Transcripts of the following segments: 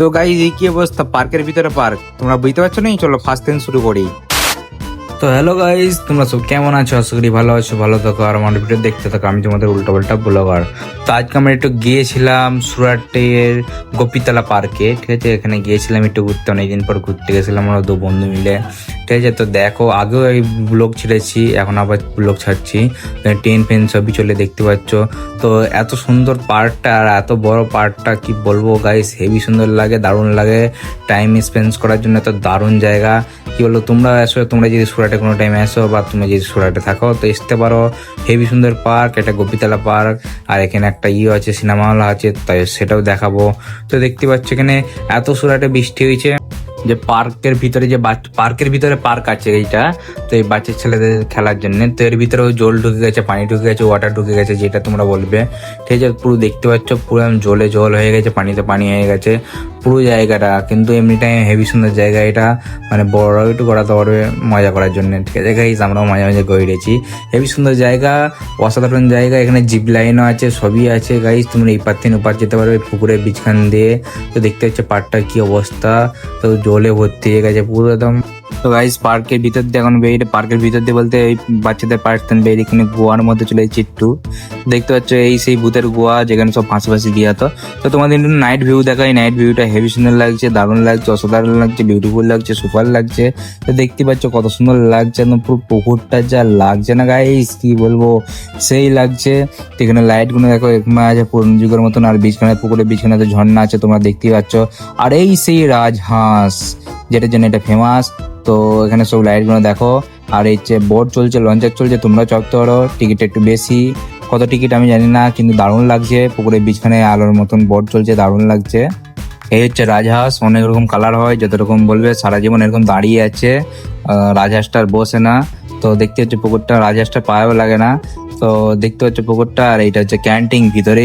তো গাইস এই কি অবস্থা, পার্কের ভিতরে পার্ক, তোমরা বুঝতে পারছো না? চলো ফার্স্ট দিন শুরু করি। তো হ্যালো গাইস, তোমরা সব কেমন আছো? আশা করি ভালো আছো, ভালো থাকো আর আমার ভিডিও দেখতে থাকো। আমি তোমাদের উল্টা পাল্টা ব্লগার। তো আজকে আমরা একটু গিয়েছিলাম সুরাটের গোপীতলা পার্কে, ঠিক আছে? এখানে গিয়েছিলাম একটু ঘুরতে, অনেকদিন পর ঘুরতে গেছিলাম আমরা দু বন্ধু মিলে, ঠিক আছে? তো দেখো, আগেও এই ব্লগ ছেড়েছি, এখন আবার ব্লগ ছাড়ছি। ট্রেন ফেন সবই চলে, দেখতে পাচ্ছ। তো এত সুন্দর পার্কটা আর এত বড় পার্কটা, কি বলবো গাইস, হেভি সুন্দর লাগে, দারুণ লাগে টাইম স্পেন্ড করার জন্য। এত দারুণ জায়গা, কি বলবো, তোমরা আসো, তোমরা যদি সুরাটে কোনো টাইম আসো বা তুমি যদি সুরাটে থাকো তো আসতে পারো। হেভি সুন্দর পার্ক, এটা গোপীতলা পার্ক। আর এখানে একটা আছে, সিনেমা হল আছে, তাই সেটাও দেখাবো। তো দেখতে পাচ্ছ এখানে এত সুরাটে বৃষ্টি হয়েছে যে পার্কের ভিতরে পার্কের ভিতরে পার্ক আছে এইটা, তো এই বাচ্চা ছেলেদের খেলার জন্য। তো এর ভিতরেও জল ঢুকে গেছে, পানি ঢুকে গেছে, ওয়াটার ঢুকে গেছে, যেটা তোমরা বলবে, ঠিক আছে? পুরো দেখতে পাচ্ছ, পুরো জলে জল হয়ে গেছে, পানিতে পানি হয়ে গেছে পুরো জায়গাটা। কিন্তু এমনি টাইম হেভি সুন্দর জায়গা এটা, মানে বড়রাও একটু গড়াতে পারবে মজা করার জন্য, ঠিক আছে গাইস? আমরাও মাঝে মাঝে গড়িয়েছি। হেভি সুন্দর জায়গা, অসাধারণ জায়গা। এখানে জিপ লাইনও আছে, সবই আছে গাইস। তোমরা এই পার থেকে ওপার যেতে পারবে পুকুরের বীজখান দিয়ে। তো দেখতে পাচ্ছ পার্কটার কি অবস্থা, তো জলে ভর্তি হয়ে গেছে পুরো একদম। তো গাইস পার্কের ভিতর দিয়ে এখন বেরিয়ে, পার্কের ভিতর দিয়ে বলতে এই বাচ্চাদের পার্ক বেরিয়ে এখানে গোয়ার মধ্যে চলে যাচ্ছে একটু। দেখতে পাচ্ছ এই সেই ভূতের গোয়া, যেখানে সব ফাঁসি ফাঁসি দিয়া। তো তোমাদের নাইট ভিউ দেখাই। নাইট ভিউটা হেভি সুন্দর লাগছে, দারুণ লাগছে, অসাধারণ লাগছে, বিউটিফুল লাগছে, সুপার লাগছে। তো দেখতে পাচ্ছ কত সুন্দর লাগছে, একদম পুরো পুকুরটা যা লাগছে না গাইস, কি বলবো, সেই লাগছে। এখানে লাইট গুলো দেখো একমা আছে পুরনো যুগের মতন। আর বীজখানে, পুকুরের বীজখানে তো ঝর্ণা আছে, তোমরা দেখতেই পাচ্ছ। আর এই সেই রাজহাঁস, যেটার জন্য এটা ফেমাস। তো এখানে সব লাইট গুলো দেখো। আর এই যে বোট চলছে, লঞ্চার চলছে, তোমরা চড়তে পারো। টিকিট একটু বেশি, কত টিকিট আমি জানি না, কিন্তু দারুণ লাগছে। পুকুরের বীজখানে আলোর মতন বোট চলছে, দারুণ লাগছে। এই হচ্ছে রাজহাঁস, অনেক রকম কালার হয়, যত রকম বলবে। সারা জীবন এরকম দাঁড়িয়ে আছে, রাজহাঁসটার বসে না। তো দেখতে হচ্ছে পুকুরটা, রাজহাঁসটা পায়েও লাগে না। তো দেখতে হচ্ছে পুকুরটা। আর এইটা হচ্ছে ক্যান্টিন, ভিতরে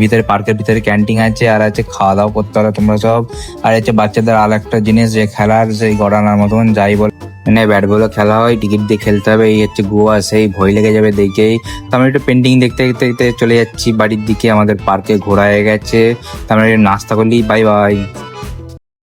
ভিতরে পার্কের ভিতরে ক্যান্টিন আছে, আর আছে খাওয়া দাওয়া করতে পারো তোমরা সব। আর হচ্ছে বাচ্চাদের আর একটা জিনিস, যে খেলার সেই গড়ানোর মতন, যাই বল, মানে ব্যাট বলও খেলা হয়, টিকিট দিয়ে খেলতে হবে। এই হচ্ছে গোয়া, সেই ভয় লেগে যাবে দেখেই। তো আমরা একটু পেন্টিং দেখতে দেখতে দেখতে চলে যাচ্ছি বাড়ির দিকে। আমাদের পার্কে ঘোরা হয়ে গেছে, তো আমরা নাস্তা করলি, বাই বাই।